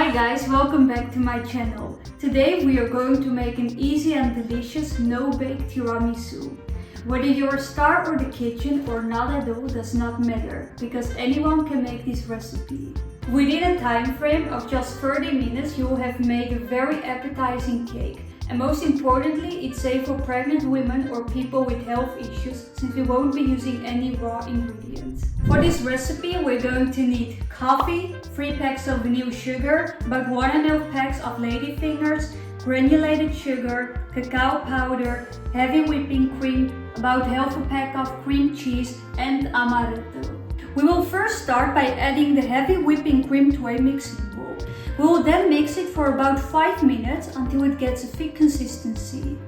Hi guys, welcome back to my channel. Today we are going to make an easy and delicious no-bake tiramisu. Whether you're a star or the kitchen or not at all does not matter, because anyone can make this recipe. Within a time frame of just 30 minutes you will have made a very appetizing cake. And most importantly, it's safe for pregnant women or people with health issues, since we won't be using any raw ingredients. For this recipe we're going to need coffee, 3 packs of vanilla sugar, about 1.5 packs of ladyfingers, granulated sugar, cacao powder, heavy whipping cream, about half a pack of cream cheese and amaretto. We will first start by adding the heavy whipping cream to a mixing bowl. We will then mix it for about 5 minutes until it gets a thick consistency.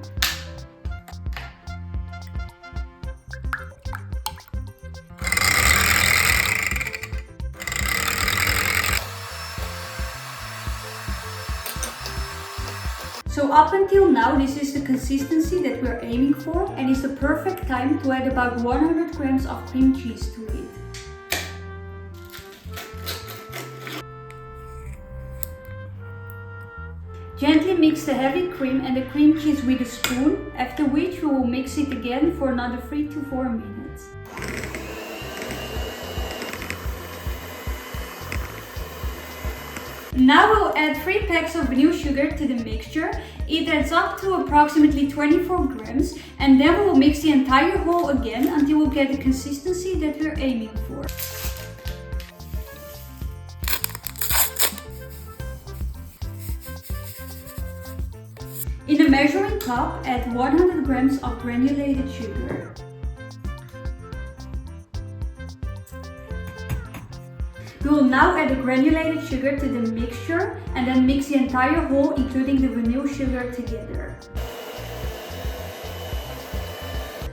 So up until now this is the consistency that we're aiming for, and it's the perfect time to add about 100 grams of cream cheese to it. Gently mix the heavy cream and the cream cheese with a spoon, after which we will mix it again for another 3 to 4 minutes. Now we'll add 3 packs of vanilla sugar to the mixture. It adds up to approximately 24 grams, and then we will mix the entire whole again until we get the consistency that we're aiming for. In a measuring cup, add 100 grams of granulated sugar. We will now add the granulated sugar to the mixture and then mix the entire whole, including the vanilla sugar, together.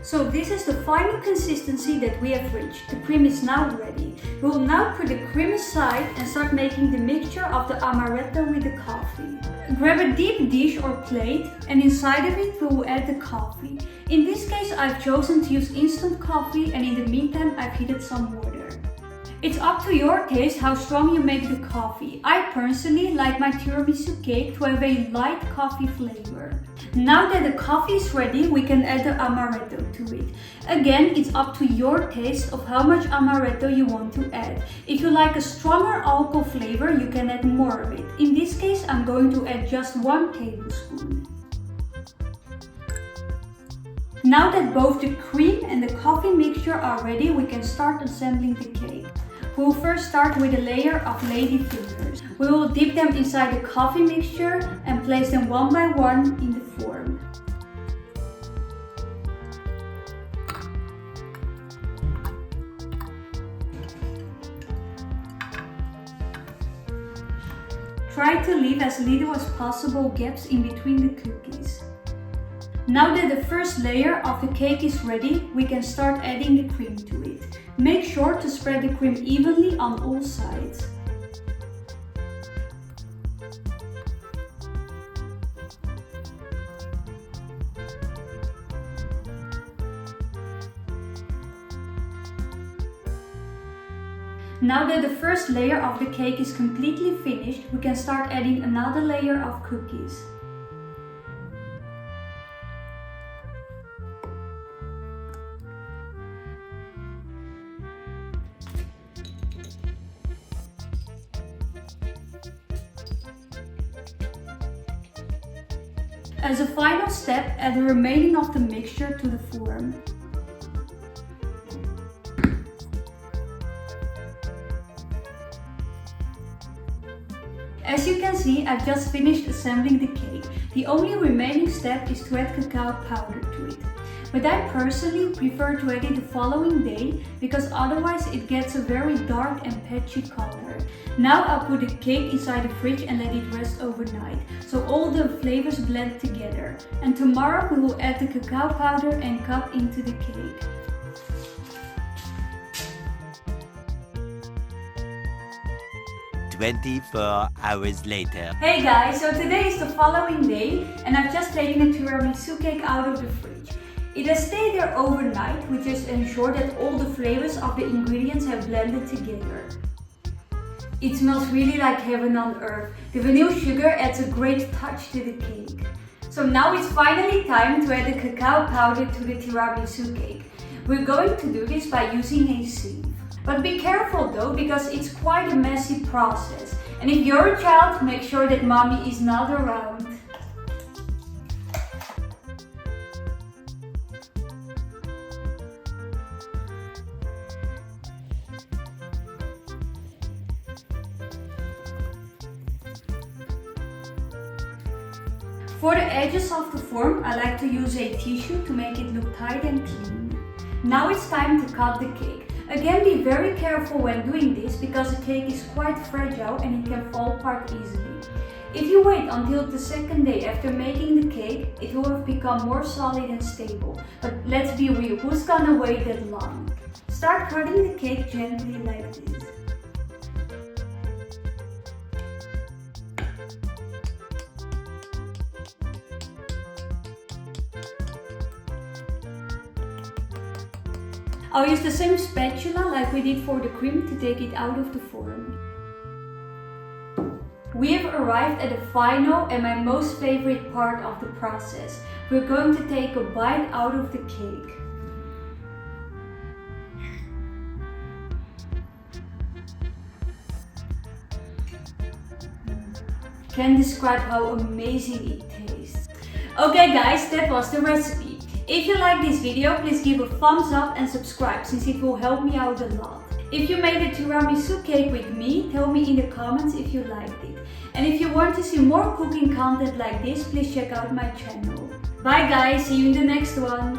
So this is the final consistency that we have reached. The cream is now ready. We will now put the cream aside and start making the mixture of the amaretto with the coffee. Grab a deep dish or plate, and inside of it we will add the coffee. In this case I've chosen to use instant coffee, and in the meantime I've heated some water. It's up to your taste how strong you make the coffee. I personally like my tiramisu cake to have a light coffee flavor. Now that the coffee is ready, we can add the amaretto to it. Again, it's up to your taste of how much amaretto you want to add. If you like a stronger alcohol flavor, you can add more of it. In this case, I'm going to add just 1 tablespoon. Now that both the cream and the coffee mixture are ready, we can start assembling the cake. We will first start with a layer of ladyfingers. We will dip them inside the coffee mixture and place them one by one in the form. Try to leave as little as possible gaps in between the cookies. Now that the first layer of the cake is ready, we can start adding the cream to it. Make sure to spread the cream evenly on all sides. Now that the first layer of the cake is completely finished, we can start adding another layer of cookies. As a final step, add the remaining of the mixture to the form. As you can see, I've just finished assembling the cake. The only remaining step is to add cacao powder to it. But I personally prefer to add it the following day, because otherwise it gets a very dark and patchy color. Now I'll put the cake inside the fridge and let it rest overnight, so all the flavors blend together. And tomorrow we will add the cacao powder and cut into the cake. Hours later. Hey guys, so today is the following day and I've just taken a tiramisu cake out of the fridge. It has stayed there overnight, which has ensured that all the flavors of the ingredients have blended together. It smells really like heaven on earth. The vanilla sugar adds a great touch to the cake. So now it's finally time to add the cacao powder to the tiramisu cake. We're going to do this by using a sieve. But be careful though, because it's quite a messy process. And if you're a child, make sure that mommy is not around. For the edges of the form, I like to use a tissue to make it look tight and clean. Now it's time to cut the cake. Again, be very careful when doing this because the cake is quite fragile and it can fall apart easily. If you wait until the second day after making the cake, it will have become more solid and stable. But let's be real, who's gonna wait that long? Start cutting the cake gently like this. I'll use the same spatula like we did for the cream to take it out of the form. We have arrived at the final and my most favorite part of the process. We're going to take a bite out of the cake. Can't describe how amazing it tastes. Okay guys, that was the recipe. If you like this video, please give a thumbs up and subscribe since it will help me out a lot. If you made a tiramisu cake with me, tell me in the comments if you liked it. And if you want to see more cooking content like this, please check out my channel. Bye guys, see you in the next one.